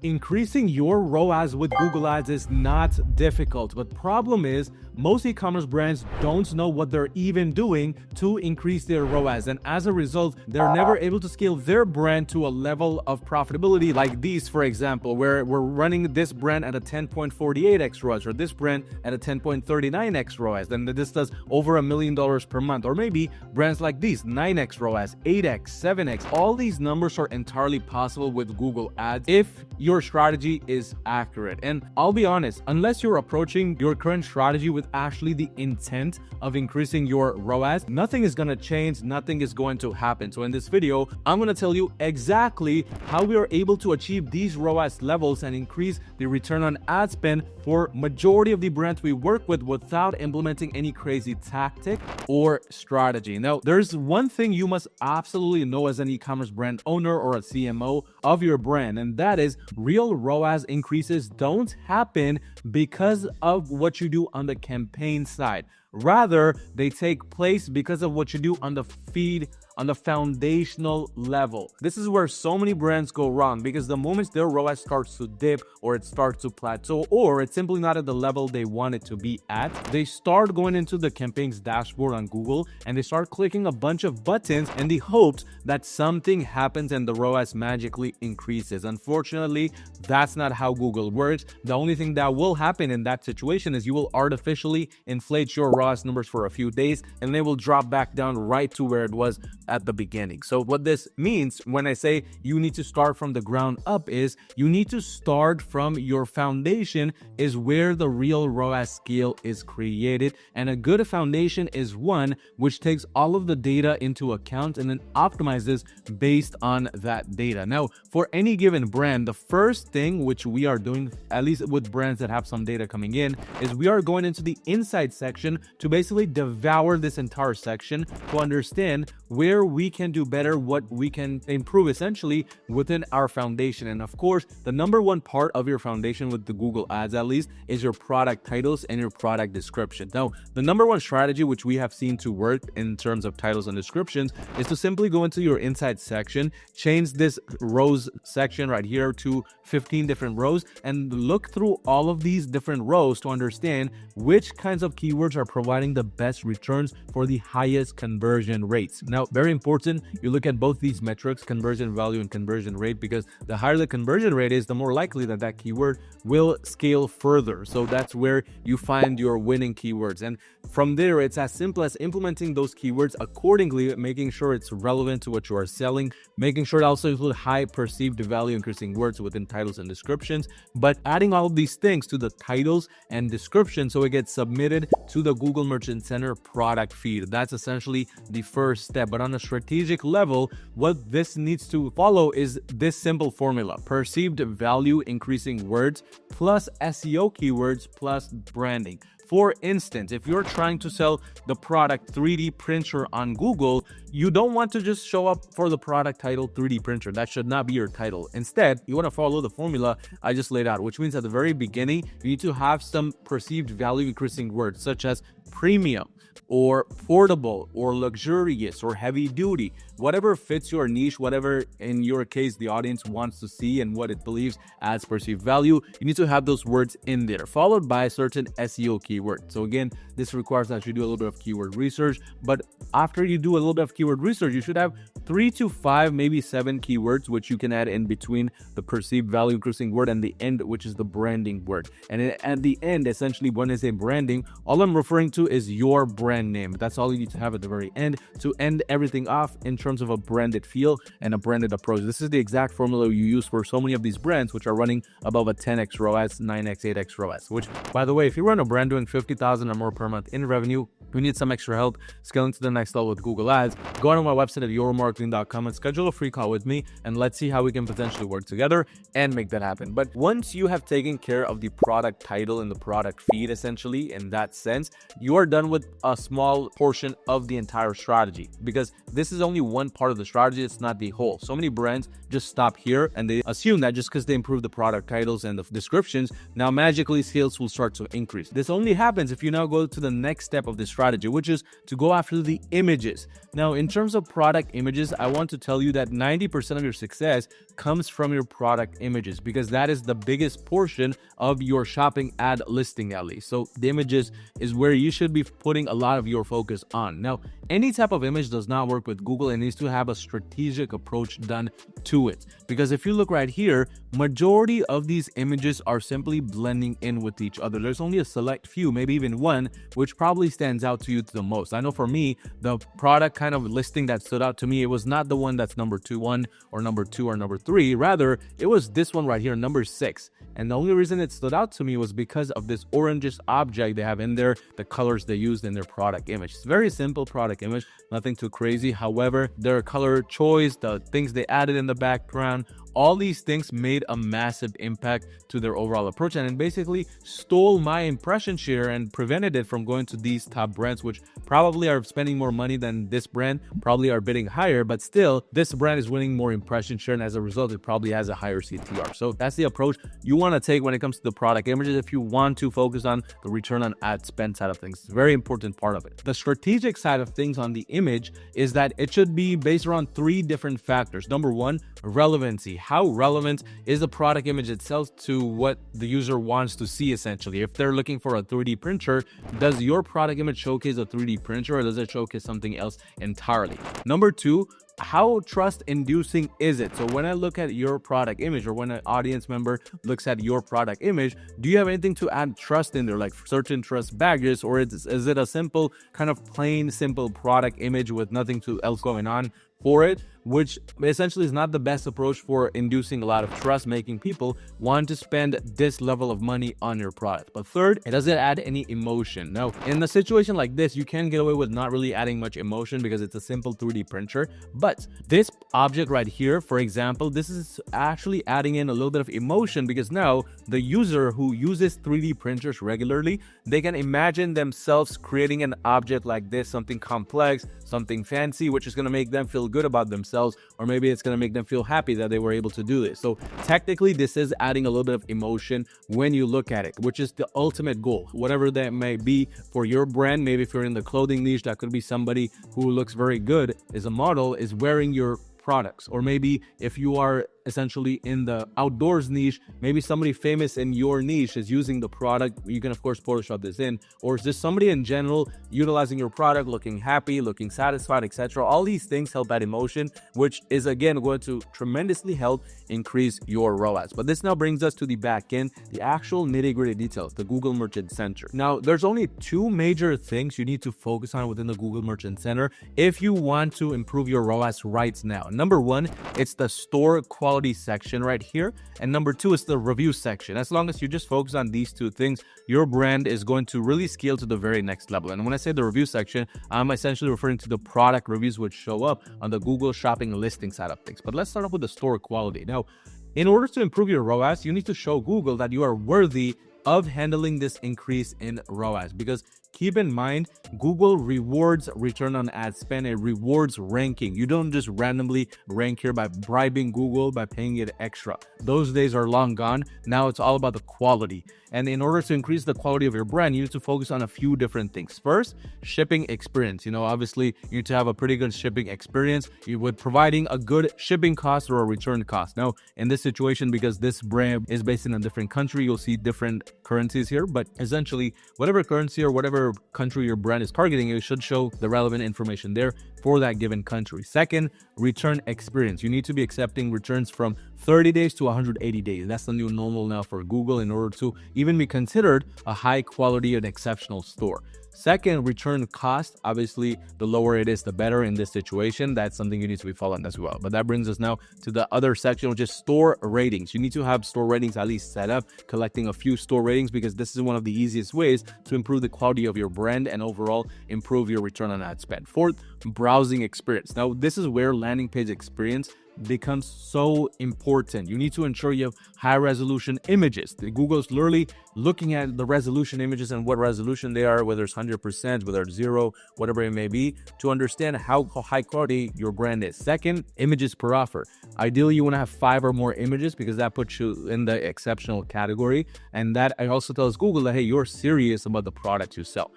Increasing your ROAS with Google Ads is not difficult, but problem is most e-commerce brands don't know what they're even doing to increase their ROAS, and as a result, they're never able to scale their brand to a level of profitability like these, for example, where we're running this brand at a 10.48x ROAS or this brand at a 10.39x ROAS. Then this does over $1 million per month, or maybe brands like these 9x ROAS, 8x, 7x. All these numbers are entirely possible with Google Ads if your strategy is accurate. And I'll be honest, unless you're approaching your current strategy with actually the intent of increasing your ROAS, nothing is going to change, nothing is going to happen. So in this video, I'm going to tell you exactly how we are able to achieve these ROAS levels and increase the return on ad spend for majority of the brands we work with without implementing any crazy tactic or strategy. Now, there's one thing you must absolutely know as an e-commerce brand owner or a CMO of your brand, and that is real ROAS increases don't happen because of what you do on the campaign side. Rather, they take place because of what you do on the feed, on the foundational level. This is where so many brands go wrong, because the moment their ROAS starts to dip or it starts to plateau or it's simply not at the level they want it to be at, they start going into the campaign's dashboard on Google and they start clicking a bunch of buttons in the hopes that something happens and the ROAS magically increases. Unfortunately, that's not how Google works. The only thing that will happen in that situation is you will artificially inflate your ROAS numbers for a few days and they will drop back down right to where it was at the beginning. So what this means when I say you need to start from the ground up is you need to start from your foundation, is where the real ROAS scale is created. And a good foundation is one which takes all of the data into account and then optimizes based on that data. Now, for any given brand, the first thing which we are doing, at least with brands that have some data coming in, is we are going into the insight section to basically devour this entire section to understand where we can do better, what we can improve essentially within our foundation. And of course, the number one part of your foundation with the Google Ads at least is your product titles and your product description. Now, the number one strategy which we have seen to work in terms of titles and descriptions is to simply go into your insight section, change this rows section right here to 15 different rows, and look through all of these different rows to understand which kinds of keywords are providing the best returns for the highest conversion rates. Now, very important, you look at both these metrics, conversion value and conversion rate, because the higher the conversion rate is, the more likely that that keyword will scale further. So that's where you find your winning keywords. And from there, it's as simple as implementing those keywords accordingly, making sure it's relevant to what you are selling, making sure it also include high perceived value increasing words within titles and descriptions, but adding all of these things to the titles and description so it gets submitted to the Google Merchant Center product feed. That's essentially the first step. But on a strategic level, what this needs to follow is this simple formula: perceived value increasing words plus SEO keywords plus branding. For instance, if you're trying to sell the product 3D printer on Google, you don't want to just show up for the product title 3D printer. That should not be your title. Instead, you want to follow the formula I just laid out, which means at the very beginning, you need to have some perceived value increasing words such as premium or portable or luxurious or heavy duty, whatever fits your niche, whatever in your case the audience wants to see and what it believes as perceived value. You need to have those words in there, followed by certain SEO keywords. So again, this requires that you do a little bit of keyword research, but after you do a little bit of keyword research, you should have 3 to 5, maybe 7 keywords, which you can add in between the perceived value increasing word and the end, which is the branding word. And at the end, essentially, when I say branding, all I'm referring to is your brand name. That's all you need to have at the very end to end everything off in terms of a branded feel and a branded approach. This is the exact formula you use for so many of these brands, which are running above a 10x ROAS, 9x, 8x ROAS, which, by the way, if you run a brand doing 50,000 or more per month in revenue, you need some extra help scaling to the next level with Google Ads, go on my website at yourmarketing.com and schedule a free call with me, and let's see how we can potentially work together and make that happen. But once you have taken care of the product title and the product feed, essentially, in that sense, you are done with a small portion of the entire strategy, because this is only one part of the strategy. It's not the whole. So many brands just stop here and they assume that just because they improve the product titles and the descriptions, now magically sales will start to increase. This only happens if you now go to the next step of the strategy, strategy, which is to go after the images. Now, in terms of product images, I want to tell you that 90% of your success comes from your product images, because that is the biggest portion of your shopping ad listing, at least. So the images is where you should be putting a lot of your focus on. Now, any type of image does not work with Google. It needs to have a strategic approach done to it, because if you look right here, majority of these images are simply blending in with each other. There's only a select few, maybe even one, which probably stands out to you the most. I know for me, the product kind of listing that stood out to me, it was not the one that's number 1 or number 2 or number 3. Rather, it was this one right here, number 6. And the only reason it stood out to me was because of this orangish object they have in there, the colors they used in their product image. It's very simple product image, nothing too crazy. However, their color choice, the things they added in the background, all these things made a massive impact to their overall approach, and it basically stole my impression share and prevented it from going to these top brands, which probably are spending more money than this brand, probably are bidding higher, but still this brand is winning more impression share, and as a result it probably has a higher CTR. So that's the approach you want to take when it comes to the product images if you want to focus on the return on ad spend side of things. It's a very important part of it. The strategic side of things on the image is that it should be based around 3 different factors. Number 1, relevancy. How relevant is the product image itself to what the user wants to see, essentially? If they're looking for a 3D printer, does your product image showcase a 3D printer, or does it showcase something else entirely? Number 2, how trust inducing is it? So when I look at your product image, or when an audience member looks at your product image, do you have anything to add trust in there, like certain trust badges, or is it a simple kind of plain simple product image with nothing else going on for it, which essentially is not the best approach for inducing a lot of trust, making people want to spend this level of money on your product. But third, it doesn't add any emotion. Now, in a situation like this, you can get away with not really adding much emotion because it's a simple 3D printer. But this object right here, for example, this is actually adding in a little bit of emotion, because now the user who uses 3D printers regularly, they can imagine themselves creating an object like this, something complex, something fancy, which is going to make them feel good about themselves, or maybe it's going to make them feel happy that they were able to do this. So technically, this is adding a little bit of emotion when you look at it, which is the ultimate goal, whatever that may be for your brand. Maybe if you're in the clothing niche, that could be somebody who looks very good, is a model, is wearing your products. Or maybe if you are essentially in the outdoors niche, maybe somebody famous in your niche is using the product. You can of course Photoshop this in, or is this somebody in general utilizing your product, looking happy, looking satisfied, etc. All these things help add emotion, which is again going to tremendously help increase your ROAS. But this now brings us to the back end, the actual nitty-gritty details, the Google Merchant Center. Now, there's only 2 major things you need to focus on within the Google Merchant Center if you want to improve your ROAS right now. Number 1, it's the store quality section right here, and number 2 is the review section. As long as you just focus on these 2 things, your brand is going to really scale to the very next level. And when I say the review section, I'm essentially referring to the product reviews which show up on the Google shopping listing side of things. But let's start off with the store quality. Now, in order to improve your ROAS, you need to show Google that you are worthy of handling this increase in ROAS, because keep in mind, Google rewards return on ad spend. It rewards ranking. You don't just randomly rank here by bribing Google, by paying it extra. Those days are long gone. Now it's all about the quality. And in order to increase the quality of your brand, you need to focus on a few different things. First, shipping experience. Obviously you need to have a pretty good shipping experience with providing a good shipping cost or a return cost. Now, in this situation, because this brand is based in a different country, you'll see different currencies here, but essentially whatever currency or whatever country your brand is targeting, you should show the relevant information there for that given country. Second, return experience. You need to be accepting returns from 30 days to 180 days. That's the new normal now for Google in order to even be considered a high quality and exceptional store. Second, return cost. Obviously, the lower it is, the better in this situation. That's something you need to be following as well. But that brings us now to the other section, which is store ratings. You need to have store ratings at least set up, collecting a few store ratings, because this is one of the easiest ways to improve the quality of your brand and overall improve your return on ad spend. Fourth, browsing experience. Now, this is where landing page experience becomes so important. You need to ensure you have high resolution images. Google's literally looking at the resolution images and what resolution they are, whether it's 100%, whether it's 0, whatever it may be, to understand how high quality your brand is. Second, images per offer. Ideally, you want to have 5 or more images, because that puts you in the exceptional category. And that also tells Google that, hey, you're serious about the product you sell.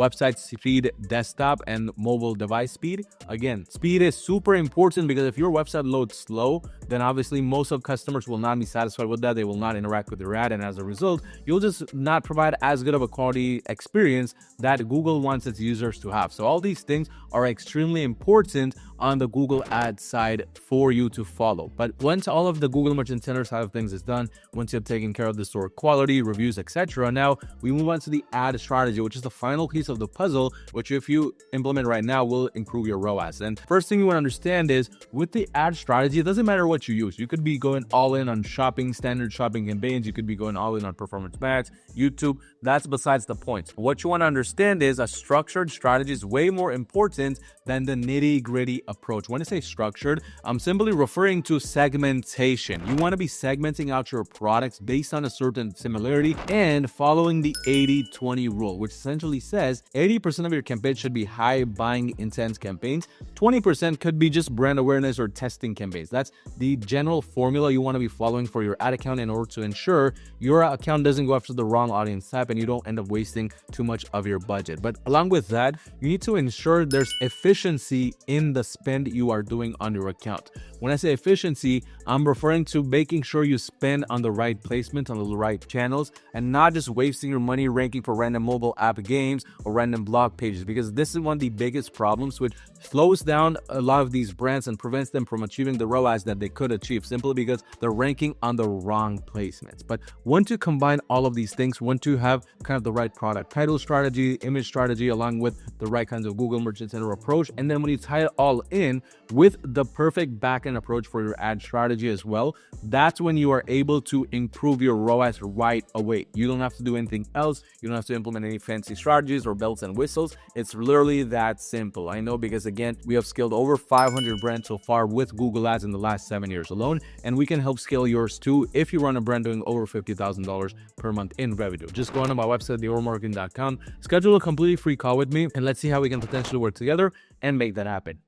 website speed, desktop, and mobile device speed. Again, speed is super important because if your website loads slow, then obviously most of customers will not be satisfied with that. They will not interact with your ad, and as a result, you'll just not provide as good of a quality experience that Google wants its users to have. So all these things are extremely important on the Google Ads side for you to follow. But once all of the Google Merchant Center side of things is done, once you've taken care of the store quality, reviews, etc., now we move on to the ad strategy, which is the final piece of the puzzle, which if you implement right now will improve your ROAS. And first thing you want to understand is with the ad strategy, it doesn't matter what you use. You could be going all in on shopping, standard shopping campaigns. You could be going all in on performance max, YouTube. That's besides the point. What you want to understand is a structured strategy is way more important than the nitty-gritty approach. When I say structured, I'm simply referring to segmentation. You want to be segmenting out your products based on a certain similarity and following the 80-20 rule, which essentially says 80% of your campaigns should be high buying intent campaigns. 20% could be just brand awareness or testing campaigns. That's the general formula you want to be following for your ad account in order to ensure your account doesn't go after the wrong audience type and you don't end up wasting too much of your budget. But along with that, you need to ensure there's efficiency in the spend you are doing on your account. When I say efficiency, I'm referring to making sure you spend on the right placement on the right channels and not just wasting your money ranking for random mobile app games or random blog pages, because this is one of the biggest problems which slows down a lot of these brands and prevents them from achieving the ROAS that they could achieve simply because they're ranking on the wrong placements. But once you combine all of these things, once you have kind of the right product title strategy, image strategy, along with the right kinds of Google Merchant Center approach, and then when you tie it all in with the perfect backend approach for your ad strategy as well, that's when you are able to improve your ROAS right away. You don't have to do anything else. You don't have to implement any fancy strategies or bells and whistles. It's literally that simple. I know, because again, we have scaled over 500 brands so far with Google Ads in the last 7 years alone, and we can help scale yours too if you run a brand doing over $50,000 per month in revenue. Just go on to my website, theormarketing.com, schedule a completely free call with me, and let's see how we can potentially work together and make that happen.